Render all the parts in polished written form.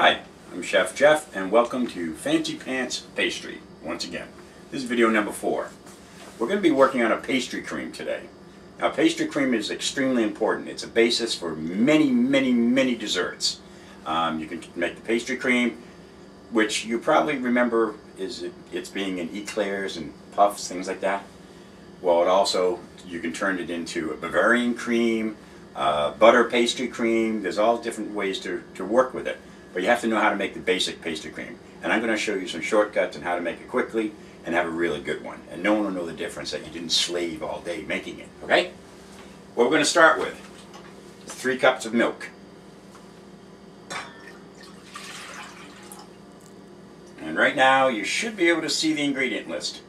Hi, I'm Chef Jeff and welcome to Fancy Pants Pastry once again. This is video number 4. We're going to be working on a pastry cream today. Now pastry cream is extremely important. It's a basis for many desserts. You can make the pastry cream, which you probably remember it's being in eclairs and puffs, things like that. Well, it also, you can turn it into a Bavarian cream, butter pastry cream. There's all different ways to work with it. But you have to know how to make the basic pastry cream. And I'm going to show you some shortcuts on how to make it quickly and have a really good one. And no one will know the difference that you didn't slave all day making it. Okay? What we're going to start with is 3 cups of milk. And right now you should be able to see the ingredient list.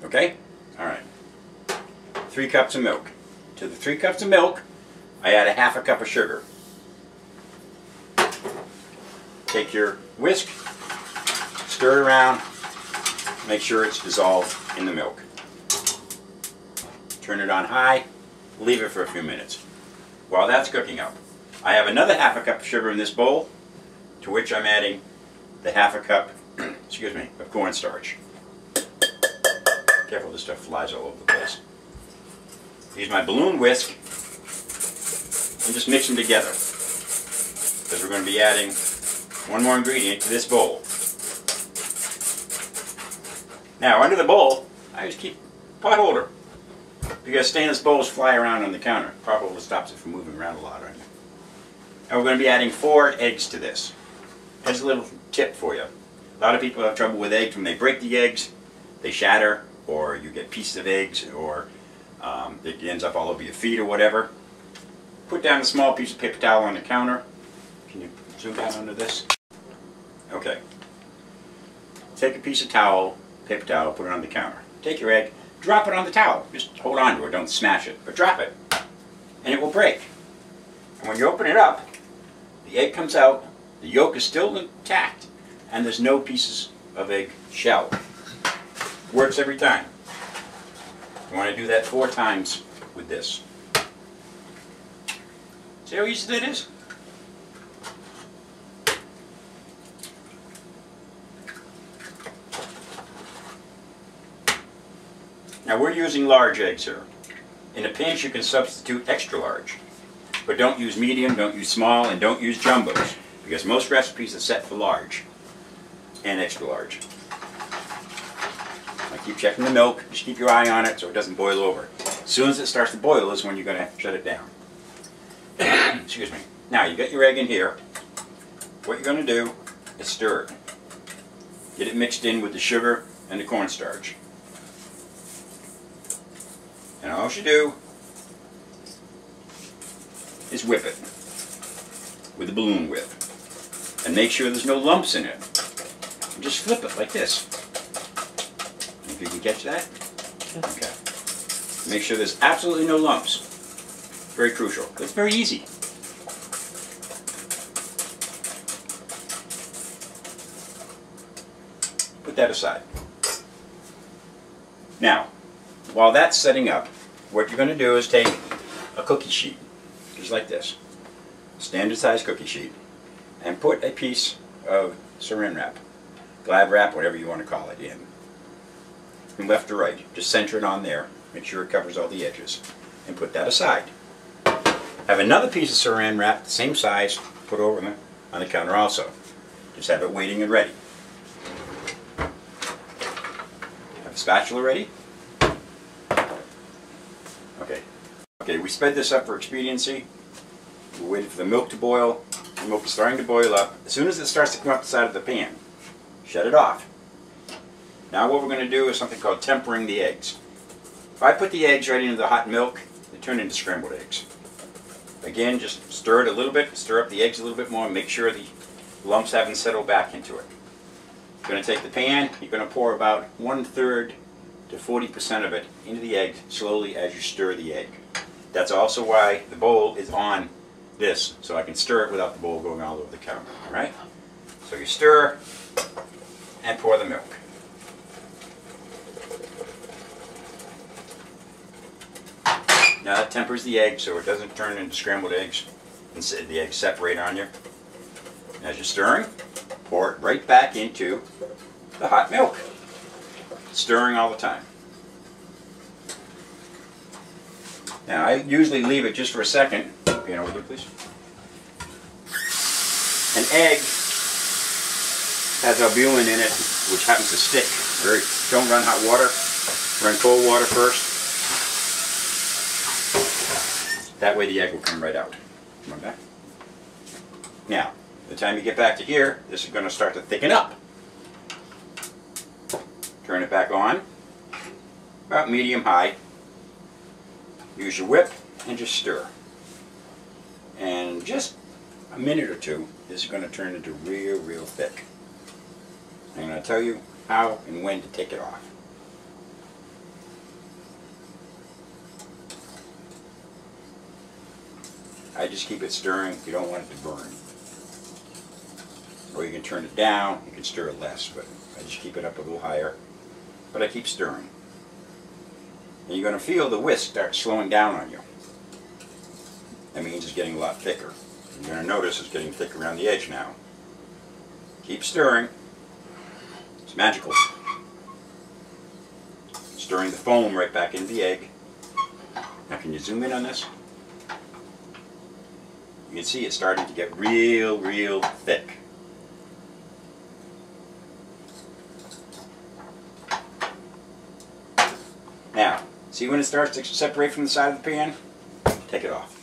Okay? Alright. 3 cups of milk. To the 3 cups of milk, I add a half a cup of sugar. Take your whisk, stir it around, make sure it's dissolved in the milk. Turn it on high, leave it for a few minutes. While that's cooking up, I have another half a cup of sugar in this bowl, to which I'm adding the half a cup, excuse me, of cornstarch. Careful, this stuff flies all over the place. Use my balloon whisk and just mix them together, because we're going to be adding one more ingredient to this bowl. Now under the bowl, I just keep a pot holder, because stainless bowls fly around on the counter. Pot holder stops it from moving around a lot. Right? And we're going to be adding 4 eggs to this. Here's a little tip for you. A lot of people have trouble with eggs. When they break the eggs, they shatter, or you get pieces of eggs, or it ends up all over your feet or whatever. Put down a small piece of paper towel on the counter. Can you zoom down onto this? Okay. Take a piece of towel, paper towel, put it on the counter. Take your egg, drop it on the towel. Just hold on to it, don't smash it, but drop it. And it will break. And when you open it up, the egg comes out, the yolk is still intact, and there's no pieces of egg shell. Works every time. You want to do that 4 times with this. See how easy that is? Now we're using large eggs here. In a pinch you can substitute extra large. But don't use medium, don't use small, and don't use jumbos. Because most recipes are set for large and extra large. Keep checking the milk, just keep your eye on it so it doesn't boil over. As soon as it starts to boil is when you're going to shut it down. Excuse me. Now you got your egg in here. What you're going to do is stir it. Get it mixed in with the sugar and the cornstarch. And all you do is whip it with the balloon whip. And make sure there's no lumps in it. And just flip it like this. If you can catch that? Yes. Okay. Make sure there's absolutely no lumps. Very crucial. It's very easy. Put that aside. Now, while that's setting up, what you're going to do is take a cookie sheet, just like this, standard size cookie sheet, and put a piece of saran wrap, glad wrap, whatever you want to call it, in. From left to right. Just center it on there. Make sure it covers all the edges. And put that aside. Have another piece of saran wrap, the same size, put over on the counter also. Just have it waiting and ready. Have a spatula ready? Okay. Okay, we sped this up for expediency. We're waiting for the milk to boil. The milk is starting to boil up. As soon as it starts to come up the side of the pan, shut it off. Now what we're going to do is something called tempering the eggs. If I put the eggs right into the hot milk, they turn into scrambled eggs. Again, just stir it a little bit, stir up the eggs a little bit more, and make sure the lumps haven't settled back into it. You're going to take the pan, you're going to pour about 1/3 to 40% of it into the egg slowly as you stir the egg. That's also why the bowl is on this, so I can stir it without the bowl going all over the counter. Alright? So you stir and pour the milk. tempers the egg so it doesn't turn into scrambled eggs and the eggs separate on you. As you're stirring, pour it right back into the hot milk. Stirring all the time. Now I usually leave it just for a second. Piano with you, please. An egg has albumin in it, which happens to stick. Don't run hot water. Run cold water first. That way the egg will come right out. Come on back. Now, by the time you get back to here, this is going to start to thicken up. Turn it back on. About medium-high. Use your whip and just stir. And just a minute or two, this is going to turn into real thick. I'm going to tell you how and when to take it off. I just keep it stirring. You don't want it to burn. Or you can turn it down, you can stir it less, but I just keep it up a little higher. But I keep stirring. And you're going to feel the whisk start slowing down on you. That means it's getting a lot thicker. You're going to notice it's getting thicker around the edge now. Keep stirring. It's magical. Stirring the foam right back into the egg. Now can you zoom in on this? You can see it's starting to get real thick. Now, see when it starts to separate from the side of the pan? Take it off.